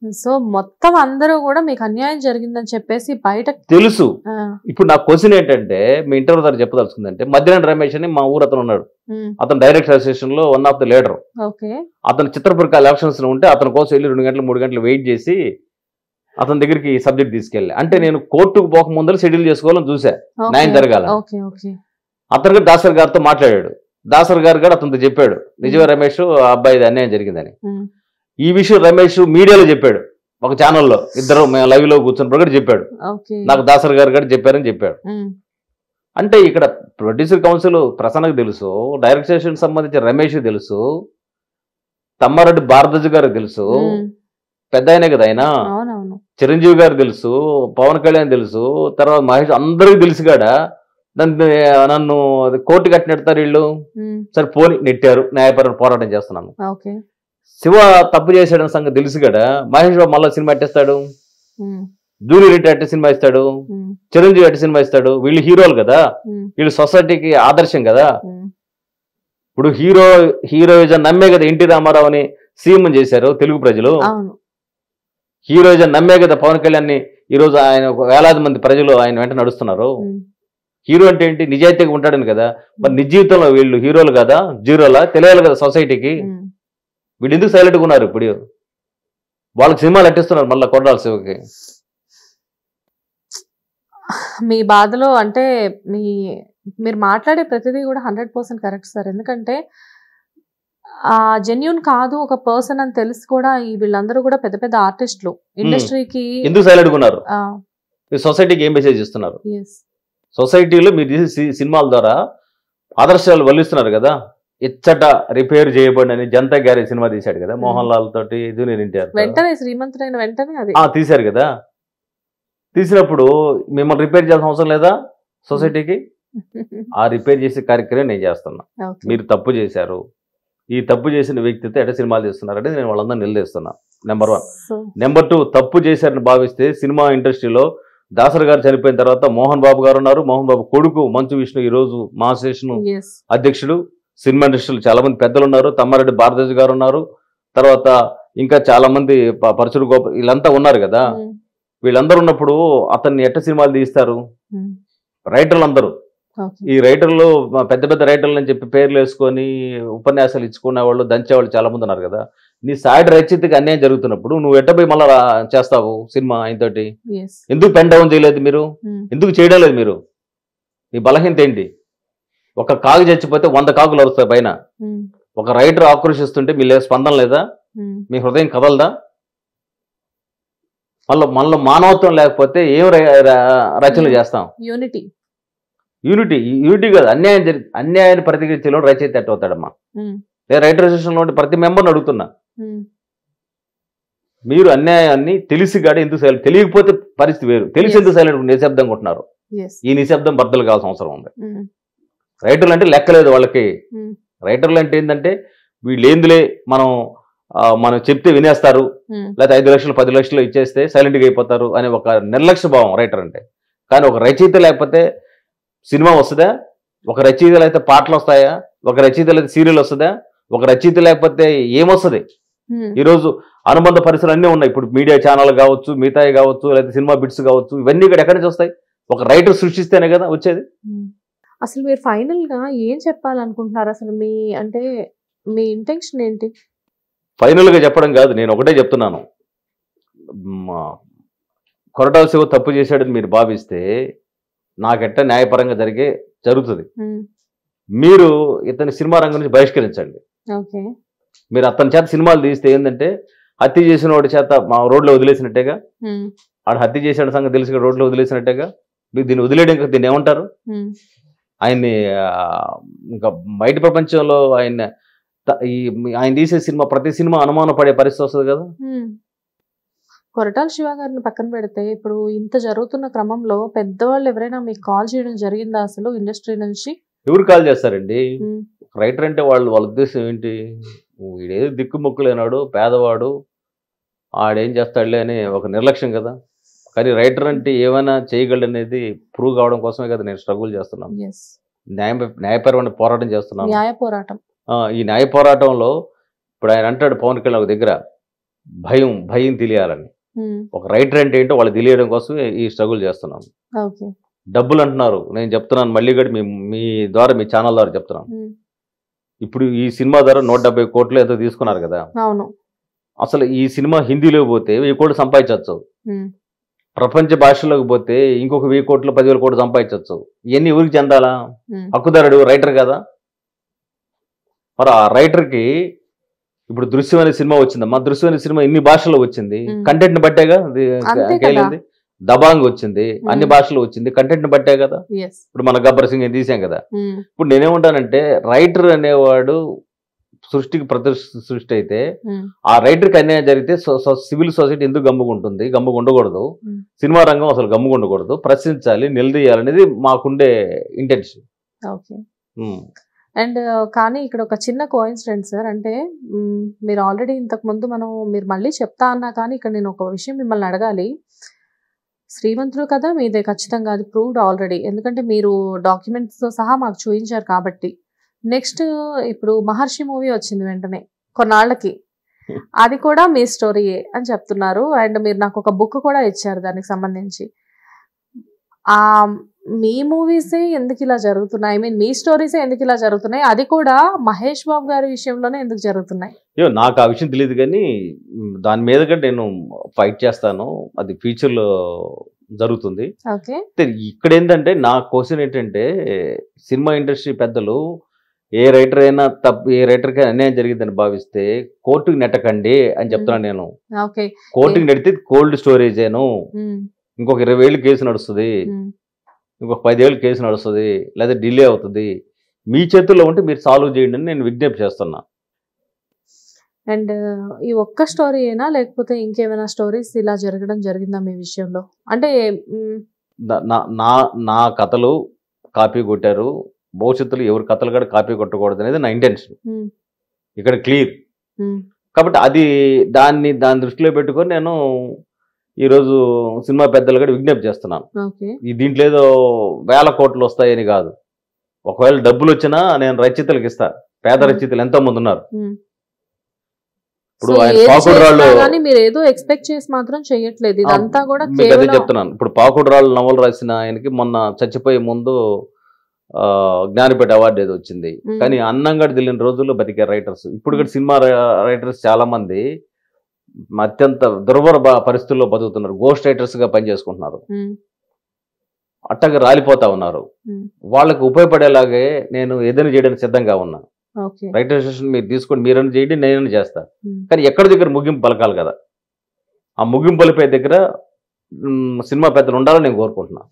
So మొత్తం అందరూ కూడా మీకు అన్యాయం జరిగిందని చెప్పేసి బయట తెలుసు. ఇప్పుడు నా క్వశ్చన్ ఏంటంటే మీ ఇంటర్వ్యూ ద్వారా చెప్పదలుచుకుందంటే మధ్యాహ్నం రమేష్ అని మా ఊరు అతను ఉన్నాడు. అతను డైరెక్టర్ అసోసియేషన్ లో వన్ ఆఫ్ ద లీడర్. అతను చిత్రపురక ఎలక్షన్స్ ఉంటే అతని కోసం వెళ్ళి 2 గంటలు 3 గంటలు వెయిట్ చేసి అతని దగ్గరికి ఈ సబ్జెక్ట్ తీసుకెళ్ళి అంటే నేను కోర్టుకు పోక ముందర షెడ్యూల్ చేసుకోవాలని చూసా న్యాయం జరగాల. అతను దాసర్ గారితో మాట్లాడాడు. దాసర్ గారు కూడా అతనితో చెప్పాడు నిజమే రమేష్ ఆ అబ్బాయి అన్యాయం జరిగిందని. ఈ విషయం రమేష్ మీడియాలో చెప్పాడు, ఒక ఛానల్లో ఇద్దరు మేము లైవ్ లో కూర్చున్నప్పుడు కూడా చెప్పాడు, నాకు దాసర్ గారు కూడా చెప్పారని చెప్పాడు. అంటే ఇక్కడ ప్రొడ్యూసర్ కౌన్సిల్ ప్రసన్నకు తెలుసు, డైరెక్షన్ సంబంధించి రమేష్ తెలుసు, తమ్మారెడ్డి భారద్వాజ్ గారు తెలుసు, పెద్ద ఆయనే కదా ఆయన, చిరంజీవి గారు తెలుసు, పవన్ కళ్యాణ్ తెలుసు, తర్వాత మహేష్ అందరికీ తెలుసు కాడా నన్ను కోర్టు కట్టి నెడతారు వీళ్ళు. సరే పోని నెట్టారు, న్యాయపరమైన పోరాటం చేస్తున్నాను. శివ తప్పు చేశాడని సంగతి తెలుసు కదా, మహేష్ బాబు మళ్ళీ సినిమా ఎట్టేస్తాడు, జూనియర్ రెడ్డి అట్టే సినిమా ఇస్తాడు, చిరంజీవి అట్టే సినిమా ఇస్తాడు. వీళ్ళు హీరోలు కదా, వీళ్ళు సొసైటీకి ఆదర్శం కదా. ఇప్పుడు హీరోయిజం నమ్మే కదా ఎన్టీ రామారావుని సీఎం చేశారు తెలుగు ప్రజలు. హీరోయిజం నమ్మే కదా పవన్ కళ్యాణ్ ని ఈరోజు ఆయన వేలాది మంది ప్రజలు ఆయన వెంట నడుస్తున్నారు. హీరో అంటే ఏంటి, నిజాయితీగా ఉంటాడని కదా. మరి నిజ జీవితంలో వీళ్ళు హీరోలు కదా, జీరోలా తెలియాలి కదా సొసైటీకి. వీళ్ళు ఎందుకు సైలెంట్గా ఉన్నారు? ఇప్పుడు వాళ్ళకి సినిమాలు అట్టిస్తున్నారు మళ్ళీ కొట్టాలి శివకి. మీ బాధలో అంటే మీరు మాట్లాడే ప్రతిదీ కూడా 100% కరెక్ట్ సార్. ఎందుకంటే జెన్యూన్ కాదు ఒక పర్సన్ అని తెలిసి కూడా వీళ్ళందరూ కూడా పెద్ద పెద్ద ఆర్టిస్టులు ఇండస్ట్రీకి ఎందుకు సైలెంట్గా ఉన్నారు? సొసైటీకి ఏం మెసేజ్ ఇస్తున్నారు? సొసైటీలో మీరు తీసే సినిమాల ద్వారా ఆదర్శాలు వల్లిస్తున్నారు కదా. ఇచ్చట రిపేర్ చేయబడి జనతా గ్యారేజ్ సినిమా తీశాడు కదా మోహన్ లాల్ తోటి, జూనియర్ ఎన్టీఆర్ వెంటనే శ్రీమంతుడైన వెంటనే అది తీశారు కదా. తీసినప్పుడు మిమ్మల్ని రిపేర్ చేయాల్సిన అవసరం లేదా సొసైటీకి? ఆ రిపేర్ చేసే కార్యక్రమం నేను చేస్తున్నా. మీరు తప్పు చేశారు, ఈ తప్పు చేసిన వ్యక్తితో ఎట సినిమాలు చేస్తున్నారంటే నేను వాళ్ళందరూ నిలదీస్తున్నా. నెంబర్ 1. నెంబర్ 2, తప్పు చేశారని భావిస్తే సినిమా ఇండస్ట్రీలో దాసర్ గారు చనిపోయిన తర్వాత మోహన్ బాబు గారు ఉన్నారు, మోహన్ బాబు కొడుకు మంచు విష్ణు ఈరోజు మా అసోసియేషన్ అధ్యక్షుడు. సినిమా ఇండస్ట్రీలో చాలా మంది పెద్దలు ఉన్నారు, తమ్మారెడ్డి భారద్వాజ్ గారు ఉన్నారు, తర్వాత ఇంకా చాలా మంది పరచుడు గోప వీళ్ళంతా ఉన్నారు కదా. వీళ్ళందరూ ఉన్నప్పుడు అతన్ని ఎట్ట సినిమాలు తీస్తారు? రైటర్లు అందరూ, ఈ రైటర్లు పెద్ద పెద్ద రైటర్లు అని చెప్పి పేర్లు వేసుకొని ఉపన్యాసాలు ఇచ్చుకునే వాళ్ళు దంచేవాళ్ళు చాలా మంది ఉన్నారు కదా. నీ సాయిడ్ రచయితకి అన్యాయం జరుగుతున్నప్పుడు నువ్వు ఎట్ట పోయి మళ్ళా చేస్తావు సినిమా ఆయనతోటి? ఎందుకు పెన్ డౌన్ చేయలేదు మీరు? ఎందుకు చేయడం లేదు మీరు? మీ బలహీనత ఏంటి? ఒక కాగు చచ్చిపోతే 100 కాకులు వస్తాయి పైన. ఒక రైటర్ ఆక్రోషిస్తుంటే మీ స్పందన లేదా? మీ హృదయం కదలదా? మళ్ళీ మానవత్వం లేకపోతే ఏం రచనలు చేస్తాం? యూనిటీ కాదు, అన్యాయాన్ని ప్రతిఘటించలో రచయిత ఎట్ట అవుతాడమ్మా? నేను రైటర్ అసోసియేషన్లో ఉంటే ప్రతి మెంబర్ని అడుగుతున్నా, మీరు అన్యాయాన్ని తెలిసి గాడి ఎందుకు సైలెంట్? తెలియకపోతే పరిస్థితి వేరు, తెలిసి ఎందుకు సైలెంట్ నిశ్శబ్దంగా ఉంటున్నారు? ఈ నిశ్శబ్దం బద్దలు కావాల్సిన అవసరం ఉంది. రైటర్లు అంటే లెక్కలేదు వాళ్ళకి. రైటర్లు అంటే ఏంటంటే వీళ్ళు ఏందులే మనం చెప్తే వినేస్తారు, లేకపోతే 5 లక్షలు 10 లక్షలు ఇచ్చేస్తే సైలెంట్గా అయిపోతారు అనే ఒక నిర్లక్ష్య భావం రైటర్ అంటే. కానీ ఒక రచయిత లేకపోతే సినిమా వస్తుందా? ఒక రచయిత లేకపోతే పాటలు వస్తాయా? ఒక రచయిత లేకపోతే సీరియల్ వస్తుందా? ఒక రచయిత లేకపోతే ఏమొస్తుంది? ఈరోజు అనుబంధ పరిసరాలు అన్నీ ఉన్నాయి. ఇప్పుడు మీడియా ఛానల్ కావచ్చు, మిగతాయి కావచ్చు, లేకపోతే సినిమా బిట్స్ కావచ్చు, ఇవన్నీ ఇక్కడ ఎక్కడి నుంచి వస్తాయి? ఒక రైటర్ సృష్టిస్తేనే కదా వచ్చేది. అసలు మీరు ఫైనల్ గా ఏం చెప్పాలనుకుంటున్నారు? అసలు మీ ఇంటెన్షన్ ఏంటి? ఫైనల్ గా చెప్పడం కాదు, నేను ఒకటే చెప్తున్నాను. కొరటాల శివ తప్పు చేశాడని మీరు భావిస్తే నాకెట్ట న్యాయపరంగా జరుగుతుంది. మీరు ఇతని సినిమా రంగం నుంచి బహిష్కరించండి. మీరు అతని చేత సినిమాలు తీస్తే ఏంటంటే హత్య చేసిన వాడి చేత మా రోడ్లో వదిలేసినట్టేగా. ఆడు హత్య చేసిన సంగతి తెలిసి రోడ్లో వదిలేసినట్టేగా. మీరు దీన్ని వదిలేయడం ఇంకా దీన్ని ఏమంటారు? ఆయన్ని ఇంకా బయట ప్రపంచంలో ఆయన తీసే సినిమా ప్రతి సినిమా అనుమానం పడే పరిస్థితి వస్తుంది కదా. కొరటాల శివ గారిని పక్కన పెడితే ఇప్పుడు ఇంత జరుగుతున్న క్రమంలో పెద్దవాళ్ళు ఎవరైనా మీకు కాల్ చేయడం జరిగిందా అసలు ఇండస్ట్రీ నుంచి? ఎవరు కాల్ చేస్తారండి? రైటర్ అంటే వాళ్ళ ఉద్దేశం ఏంటి? వీడేదో దిక్కుముక్కులేనాడు, పేదవాడు, ఆడేం చేస్తాడులే అని ఒక నిర్లక్ష్యం కదా. కానీ రైటర్ అంటే ఏమైనా చేయగలనేది ప్రూవ్ కావడం కోసమే కదా నేను స్ట్రగుల్ చేస్తున్నాను. న్యాయపరమైన పోరాటం చేస్తున్నాను. న్యాయ పోరాటం. ఈ న్యాయ పోరాటంలో ఇప్పుడు ఆయన అంటాడు పవన్ కళ్యాణ్ ఒక దగ్గర, భయం తెలియాలని. ఒక రైటర్ అంటే ఏంటో వాళ్ళు తెలియడం కోసమే ఈ స్ట్రగుల్ చేస్తున్నాం. డబ్బులు అంటున్నారు, నేను చెప్తున్నాను మళ్ళీ కూడా మీ ద్వారా, మీ ఛానల్ ద్వారా చెప్తున్నాను. ఇప్పుడు ఈ సినిమా ద్వారా 170 కోట్లు ఏదో తీసుకున్నారు కదా. అసలు ఈ సినిమా హిందీలో పోతే 1000 కోట్లు సంపాదించవచ్చు. ప్రపంచ భాషలోకి పోతే ఇంకొక 1000 కోట్లు 10,000 కోట్లు సంపాదించవచ్చు. ఇవన్నీ ఊరికి చెందాలా? హక్కుదారుడు రైటర్ కదా. మరి ఆ రైటర్కి ఇప్పుడు దృశ్యం అనే సినిమా వచ్చిందమ్మా. దృశ్యం అనే సినిమా ఇన్ని భాషల్లో వచ్చింది, కంటెంట్ ని బట్టేగా. కేలింది దబాంగ్ వచ్చింది, అన్ని భాషల్లో వచ్చింది, కంటెంట్ ని బట్టే కదా. ఇప్పుడు మన గబ్బర్ సింగ్ తీసాం కదా. ఇప్పుడు నేనేమంటానంటే రైటర్ అనేవాడు సృష్టికి సృష్టి అయితే ఆ రైటర్కి అన్యాయం జరిగితే సివిల్ సొసైటీ ఎందుకు గమ్ముకుంటుంది? గమ్ముకుండకూడదు. సినిమా రంగం అసలు గమ్ముకుండకూడదు, ప్రశ్నించాలి, నిలదీయాలనేది మాకుండే ఇంటెన్షన్. అండ్ కానీ ఇక్కడ ఒక చిన్న కోఇన్సిడెంట్ సార్. అంటే మీరు ఆల్రెడీ ఇంతకు ముందు మీరు మళ్ళీ చెప్తా అన్నా కానీ ఇక్కడ నేను ఒక విషయం మిమ్మల్ని అడగాలి. శ్రీమంతుడు కదా మీదే, ఖచ్చితంగా అది ప్రూవ్డ్ ఆల్రెడీ, ఎందుకంటే మీరు డాక్యుమెంట్స్తో సహా మాకు చూపించారు కాబట్టి. నెక్స్ట్ ఇప్పుడు మహర్షి మూవీ వచ్చింది వెంటనే కొన్నాళ్ళకి, అది కూడా మీ స్టోరీయే అని చెప్తున్నారు. అండ్ మీరు నాకు ఒక బుక్ కూడా ఇచ్చారు దానికి సంబంధించి. మీ మూవీసే ఎందుకు ఇలా జరుగుతున్నాయి? ఐ మీన్ మీ స్టోరీసే ఎందుకు ఇలా జరుగుతున్నాయి? అది కూడా మహేష్ బాబు గారి విషయంలోనే ఎందుకు జరుగుతున్నాయి? నాకు ఆ విషయం తెలియదు, కానీ దాని మీద కూడా నేను ఫైట్ చేస్తాను. అది ఫ్యూచర్లో జరుగుతుంది. ఇక్కడ ఏంటంటే నా క్వశ్చన్ ఏంటంటే, సినిమా ఇండస్ట్రీ పెద్దలు ఏ రైటర్ అయినా ఏ రైటర్కి అన్యాయం జరిగిందని భావిస్తే కోర్టుకి నెట్టకండి అని చెప్తున్నాను నేను. కోర్టుకి నెడితే కోల్డ్ స్టోరేజేను, ఇంకొక 20,000 కేసు నడుస్తుంది, ఇంకొక 10,000 కేసు నడుస్తుంది, లేదా డిలే అవుతుంది. మీ చేతుల్లో ఉంటే మీరు సాల్వ్ చేయండి అని నేను విజ్ఞప్తి చేస్తున్నా. అండ్ ఈ ఒక్క స్టోరీ అయినా లేకపోతే ఇంకేమైనా స్టోరీస్ ఇలా జరగడం జరిగిందా మీ విషయంలో? అంటే నా కథలు కాపీ కొట్టారు, భవిష్యత్తులో ఎవరి కథలు కూడా కాపీ కొట్టకూడదు అనేది నా ఇంటెన్షన్ ఇక్కడ క్లియర్. కాబట్టి దాన్ని దృష్టిలో పెట్టుకొని నేను ఈరోజు సినిమా పెద్దలు కూడా విజ్ఞప్తి చేస్తున్నాను. దీంట్లో ఏదో 1000 కోట్లు వస్తాయని కాదు. ఒకవేళ డబ్బులు వచ్చినా నేను రచయితలకు ఇస్తా. పేద రచయితలు ఎంతో మంది ఉన్నారు. ఇప్పుడు మీరు ఏదో ఎక్స్పెక్ట్ చేసి మాత్రం చేయట్లేదు, ఇదంతా కూడా అదే చెప్తున్నాను. ఇప్పుడు పాకుడురాళ్ళు నవలు రాసిన ఆయనకి మొన్న చచ్చిపోయే ముందు జ్ఞానపీఠ అవార్డు ఏదో వచ్చింది. కానీ అన్నంగా తెలియని రోజుల్లో బతికే రైటర్స్ ఇప్పుడు కూడా సినిమా రైటర్స్ చాలా మంది అత్యంత దుర్భర పరిస్థితుల్లో బతుకుతున్నారు. గోస్ట్ రైటర్స్ గా పనిచేసుకుంటున్నారు, అట్టగా రాలిపోతా ఉన్నారు. వాళ్ళకి ఉపయోగపడేలాగే నేను ఏదైనా చేయడానికి సిద్ధంగా ఉన్నా. రైటర్ అసోసియేషన్ మీరు తీసుకొని మీరని చేయండి, నేనని చేస్తా. కానీ ఎక్కడి దగ్గర ముగింపు పలకాలి కదా. ఆ ముగింపు పలిపే దగ్గర సినిమా పెద్దలు ఉండాలని నేను కోరుకుంటున్నాను.